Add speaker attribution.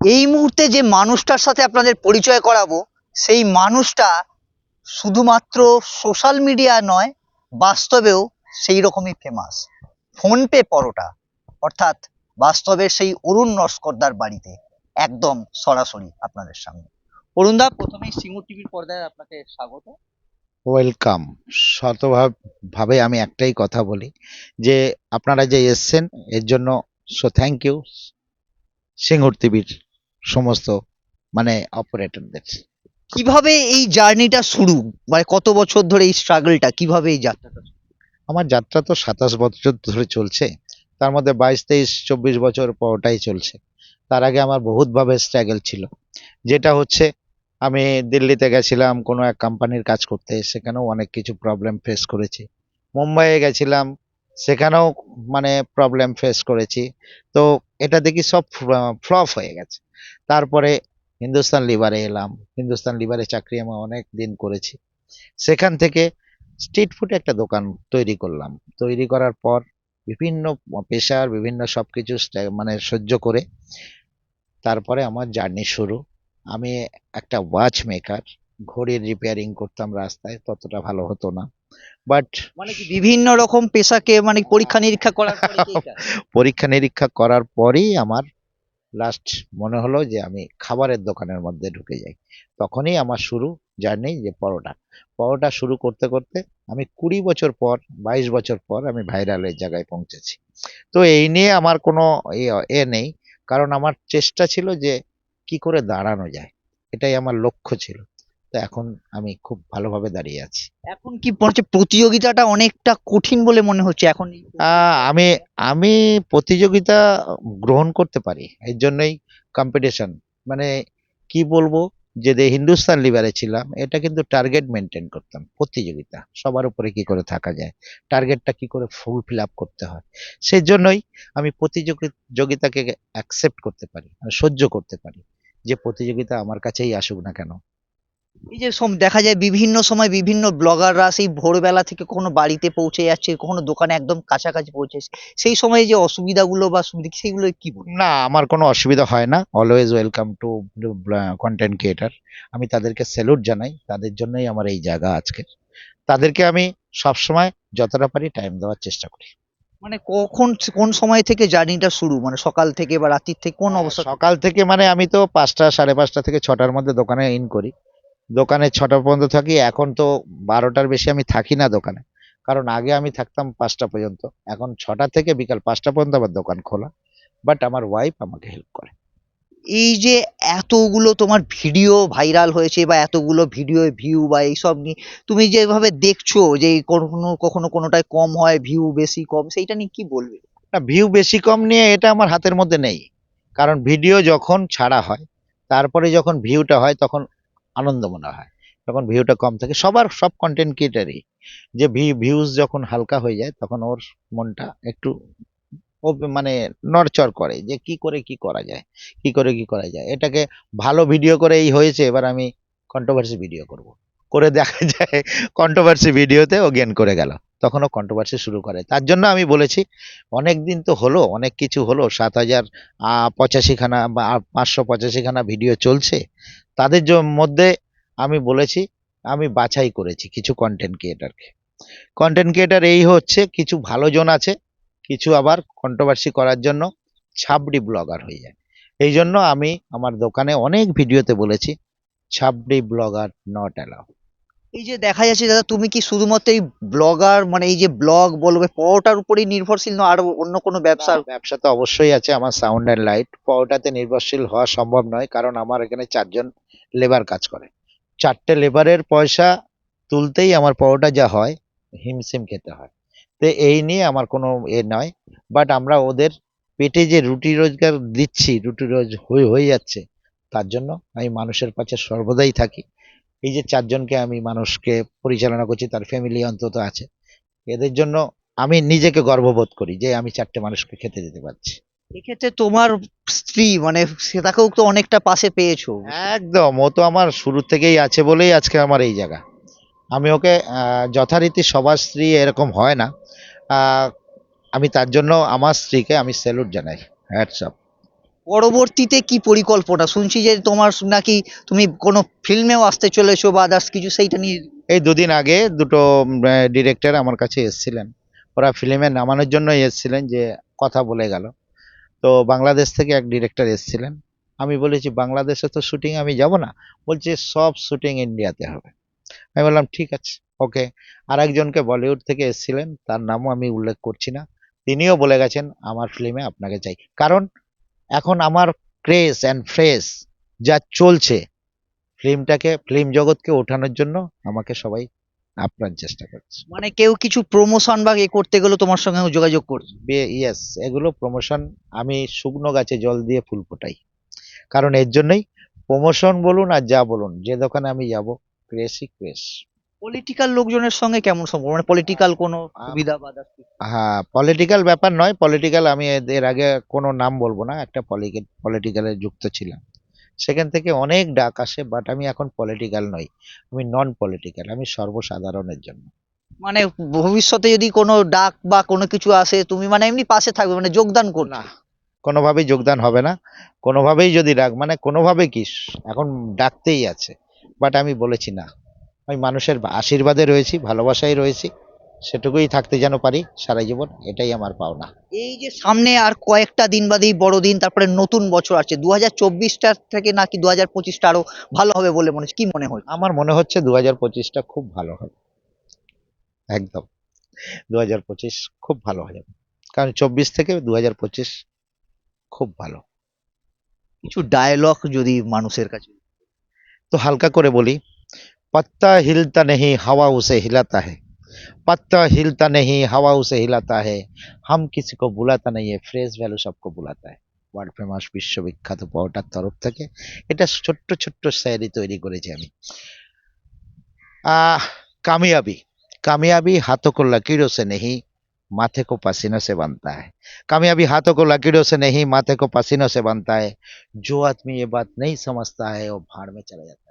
Speaker 1: এই মুহূর্তে যে মানুষটার সাথে আপনাদের পরিচয় করাবো, সেই মানুষটা শুধুমাত্র সোশ্যাল মিডিয়া নয়, বাস্তবেও সেই রকমই ফেমাস। ফোনপে পরোটা, অর্থাৎ বাস্তবের সেই অরুণ নস্করদার বাড়িতে একদম সরাসরি আপনাদের সামনে। অরুণদা, প্রথমেই সিঙ্গুর টিভির পর্দায় আপনাকে স্বাগত।
Speaker 2: ওয়েলকাম। শতভাবে আমি একটাই কথা বলি যে আপনারা যে এসছেন এর জন্য থ্যাংক ইউ সিঙ্গুর টিভির সমস্ত অপারেটরদের।
Speaker 1: কিভাবে এই জার্নিটা শুরু, মানে কত বছর ধরে এই স্ট্রাগলটা, কিভাবে এই যাত্রাটা?
Speaker 2: আমার যাত্রা তো 27 বছর ধরে চলছে, তার মধ্যে 22, 23, 24 বছর পরটাই চলছে। তার আগে আমার বহুতভাবে স্ট্রাগল ছিল, যেটা হচ্ছে আমি দিল্লিতে গেছিলাম কোনো এক কোম্পানির কাজ করতে, সেখানেও অনেক কিছু প্রবলেম ফেস করেছি। মুম্বাইয়ে গেছিলাম, সেখানেও প্রবলেম ফেস করেছি। তো এটা দেখি সব ফ্লপ হয়ে গেছে। তারপরে হিন্দুস্তান লিভারে এলাম, হিন্দুস্তান লিভারে চাকরি আমি অনেক দিন করেছি। সেখান থেকে স্ট্রিট ফুডে একটা দোকান তৈরি করলাম। তৈরি করার পর বিভিন্ন পেশার বিভিন্ন সবকিছু সহ্য করে তারপরে আমার জার্নি শুরু। আমি একটা ওয়াচ মেকার, ঘড়ির রিপেয়ারিং করতাম রাস্তায়, ততটা ভালো হতো না, বাট
Speaker 1: মানে কি বিভিন্ন রকম পেশাকে মানে পরীক্ষা নিরীক্ষা করার পরে কি এটা?
Speaker 2: পরীক্ষা নিরীক্ষা করার পরেই আমার লাস্ট মনে হলো যে আমি খাবারের দোকানের মধ্যে ঢুকে যাই। তখনই আমার শুরু জার্নি, যে পরোটা পরোটা শুরু করতে করতে আমি 20 বছর পর, 22 বছর পর আমি ভাইরালের জায়গায় পৌঁছেছি। তো এই নিয়ে আমার কোনো এ এ নেই, কারণ আমার চেষ্টা ছিল যে কি করে দাঁড়ানো যায়, এটাই আমার লক্ষ্য ছিল। তো এখন আমি খুব ভালোভাবে দাঁড়িয়ে আছি।
Speaker 1: এখন কি মনে হচ্ছে প্রতিযোগিতাটা অনেকটা কঠিন বলে মনে হচ্ছে এখন এই
Speaker 2: আমি আমি প্রতিযোগিতা গ্রহণ করতে পারি, এর জন্যই কম্পিটিশন। মানে কি বলবো, যে হিন্দুস্তান লিভারে ছিলাম, এটা কিন্তু টার্গেট মেনটেন করতাম, প্রতিযোগিতা সবার উপরে কি করে থাকা যায়, টার্গেটটা কি করে ফুলফিল আপ করতে হয়। সেই জন্যই আমি প্রতিযোগিতাকে অ্যাকসেপ্ট করতে পারি, সহ্য করতে পারি, যে প্রতিযোগিতা আমার কাছেই আসুক না কেন।
Speaker 1: এই যে দেখা যায় বিভিন্ন সময় বিভিন্ন ব্লগাররা সেই ভোরবেলা থেকে কখনো বাড়িতে পৌঁছে যাচ্ছে, কখনো দোকানে একদম কাছাকাছি পৌঁছেছে, সেই সময় যে অসুবিধাগুলো বা সুবিধা সেগুলো কি বলবো?
Speaker 2: না, আমার কোনো অসুবিধা হয় না। Always welcome to content creator. আমি তাদেরকে স্যালুট জানাই, তাদের জন্যই আমার এই জায়গা আজকে। তাদেরকে আমি সবসময় যতটা পারি টাইম দেওয়ার চেষ্টা করি।
Speaker 1: মানে কখন কোন সময় থেকে জার্নিটা শুরু, মানে সকাল থেকে বা রাত্রির থেকে কোন অবস্থা?
Speaker 2: সকাল থেকে আমি তো 5টা, 5:30 থেকে 6টার মধ্যে দোকানে ইন করি। দোকানে 6টা পর্যন্ত থাকি। এখন তো 12টার বেশি আমি থাকি না দোকানে, কারণ আগে আমি থাকতাম 5টা পর্যন্ত। এখন 6টা থেকে বিকাল 5টা পর্যন্ত আমার দোকান খোলা, বাট আমার ওয়াইফ আমাকে হেল্প করে।
Speaker 1: এই যে এতগুলো তোমার ভিডিও ভাইরাল হয়েছে বা এতগুলো ভিডিও ভিউ বা এইসব নিয়ে তুমি যেভাবে দেখছো যে কখনো কখনো কোনোটায় কম হয়, ভিউ বেশি কম, সেইটা নিয়ে কি বলবে?
Speaker 2: না, ভিউ বেশি কম নিয়ে এটা আমার হাতের মধ্যে নেই, কারণ ভিডিও যখন ছাড়া হয়, তারপরে যখন ভিউটা হয় তখন আনন্দ মনে হয়। যখন ভিউটা কম থাকে, সব কন্টেন্ট ক্রিয়েটারই, যে ভিউজ যখন হালকা হয়ে যায় তখন ওর মনটা একটু ও নড়চড় করে, যে কি করে কি করা যায়, কি করে কি করা যায়, এটাকে ভালো ভিডিও করে এই হয়েছে, এবার আমি কন্ট্রোভার্সি ভিডিও করব, করে দেখা যায় কন্ট্রোভার্সি ভিডিওতে ও জ্ঞান করে গেল, তখন ও কন্ট্রোভার্সি শুরু করে। তার জন্য আমি বলেছি, অনেক দিন তো হলো, অনেক কিছু হলো, 7,085খানা বা 585খানা ভিডিও চলছে, তাদের মধ্যে আমি বলেছি, আমি বাছাই করেছি কিছু কন্টেন্ট ক্রিয়েটারকে। কন্টেন্ট ক্রিয়েটার এই হচ্ছে, কিছু ভালো জন আছে, কিছু আবার কন্ট্রোভার্সি করার জন্য ছাবড়ি ব্লগার হয়ে যায়। এই জন্য আমি আমার দোকানে অনেক ভিডিওতে বলেছি, ছাবড়ি ব্লগার নট অ্যালাউ।
Speaker 1: এই যে দেখা যাচ্ছে দাদা, তুমি কি শুধুমাত্র এই ব্লগার, মানে এই যে ব্লগ বলবে পরোটার উপরেই নির্ভরশীল, না আরো অন্য কোনো
Speaker 2: না,
Speaker 1: ব্যবসা?
Speaker 2: ব্যবসা তো অবশ্যই আছে, আমার সাউন্ড অ্যান্ড লাইট। পাওয়াটাতে নির্ভরশীল হওয়া সম্ভব নয়, কারণ আমার এখানে 4জন লেবার কাজ করে। 4টে লেবারের পয়সা তুলতেই আমার পাওয়াটা যা হয়, হিমশিম খেতে হয়। তো এই নিয়ে আমার কোনো নয়, বাট আমরা ওদের পেটে যে রুটি রোজগার দিচ্ছি, রুটি রোজ হয়ে যাচ্ছে, তার জন্য আমি মানুষের পাশে সর্বদাই থাকি। এই যে 4জনকে আমি মানুষকে পরিচালনা করছি, তার ফ্যামিলি অন্তত আছে, এদের জন্য আমি নিজেকে গর্ববোধ করি যে আমি 4টে মানুষকে খেতে দিতে পারছি।
Speaker 1: এক্ষেত্রে তোমার স্ত্রী, মানে সে তাকেও তো অনেকটা পাশে পেয়েছো।
Speaker 2: একদম, ও তো আমার শুরু থেকেই আছে বলেই আজকে আমার এই জায়গা। আমি ওকে যথারীতি সবার স্ত্রী এরকম হয় না, আহ, আমি তার জন্য আমার স্ত্রীকে আমি স্যালুট জানাই, হ্যাটস অফ।
Speaker 1: পরবর্তীতে কি পরিকল্পনা? শুনছি যে তোমার নাকি তুমি কোনো ফিল্মেও আসতে চলেছো বা আদার্স কিছু, সেইটা নিয়ে।
Speaker 2: এই দুদিন আগে দুটো ডিরেক্টর আমার কাছে এসেছিলেন, ওরা ফিল্মে নামানোর জন্য এসেছিলেন, যে কথা বলে গেল। তো বাংলাদেশ থেকে এক ডিরেক্টর এসেছিলেন, আমি বলেছি বাংলাদেশে তো শুটিং আমি যাব না, বলছে সব শুটিং ইন্ডিয়াতে হবে। আমি বললাম ঠিক আছে, ওকে। আর একজনকে বলিউড থেকে এসেছিলেন, তার নামও আমি উল্লেখ করছি না, তিনিও বলে গেছেন আমার ফিল্মে আপনাকে চাই। কারণ এখন আমার ক্রেজ অ্যান্ড ফ্রেশ যা চলছে, ফিল্ম জগৎকে ওঠানোর জন্য আমাকে সবাই আপ্রাণ চেষ্টা করছে।
Speaker 1: মানে কেউ কিছু প্রমোশন বা এ করতে গেলে তোমার সঙ্গে যোগাযোগ করছে?
Speaker 2: ইয়েস, এগুলো প্রমোশন। আমি শুকনো গাছে জল দিয়ে ফুল ফোটাই, কারণ এর জন্যই প্রমোশন বলুন আর যা বলুন, যে দোকানে আমি যাব, ক্রেসই ক্রেস।
Speaker 1: পলিটিক্যাল লোকজনের সঙ্গে কেমন সম্পর্ক, মানে পলিটিক্যাল কোনো সুবিধা বা others কিছু?
Speaker 2: হ্যাঁ, পলিটিক্যাল ব্যাপার নয়, পলিটিক্যাল আমি এর আগে কোনো নাম বলবো না, একটা পলিটিক্যালে যুক্ত ছিলাম, সেখান থেকে অনেক ডাক আসে, বাট আমি এখন পলিটিক্যাল নই, আমি নন পলিটিক্যাল, আমি সর্বসাধারণের জন্য।
Speaker 1: মানে ভবিষ্যতে যদি কোনো ডাক বা কোনো কিছু আসে, তুমি মানে এমনি পাশে থাকবে, মানে যোগদান করবে
Speaker 2: না, কোনোভাবেই যোগদান হবে না, কোনোভাবেই যদি ডাক, মানে কোনোভাবে কি, এখন ডাকতেই আছে, বাট আমি বলেছি না, আমি মানুষের আশীর্বাদে রয়েছি, ভালোবাসায় রয়েছি, সেটুকুই থাকতে যেন পারি সারা জীবন, এটাই আমার পাওনা।
Speaker 1: এই যে সামনে আর কয়েকটা দিন বাদেই বড়দিন, তারপরে নতুন বছর আছে, 2024টা থেকে নাকি 2025টা আরো ভালো হবে বলে মনে হচ্ছে, কি মনে হয়?
Speaker 2: আমার মনে হচ্ছে 2025টা খুব ভালো হবে, একদম 2025 খুব ভালো হয়ে যাবে, কারণ 24 থেকে 2025 খুব ভালো।
Speaker 1: কিছু ডায়লগ যদি মানুষের কাছে।
Speaker 2: তো হালকা করে বলি, पत्ता हिलता नहीं हवा उसे हिलाता है, पत्ता हिलता नहीं हवा उसे हिलाता है, हम किसी को बुलाता नहीं है, फ्रेश ভ্যালু सबको बुलाता है। ওয়ার্ল্ড ফেমাস বিশ্ববিখ্যাত পাউটার তরফ থেকে এটা ছোট্ট ছোট্ট শায়রি তৈরি করেছি আমি। कामयाबी, कामयाबी हाथों को लकीरों से नहीं, माथे को पसीनों से बनता है। कामयाबी हाथों को लकीरों से नहीं, माथे को पसीनों से बनता है। जो आदमी ये बात नहीं समझता है वो भाड़ में चला जाता है।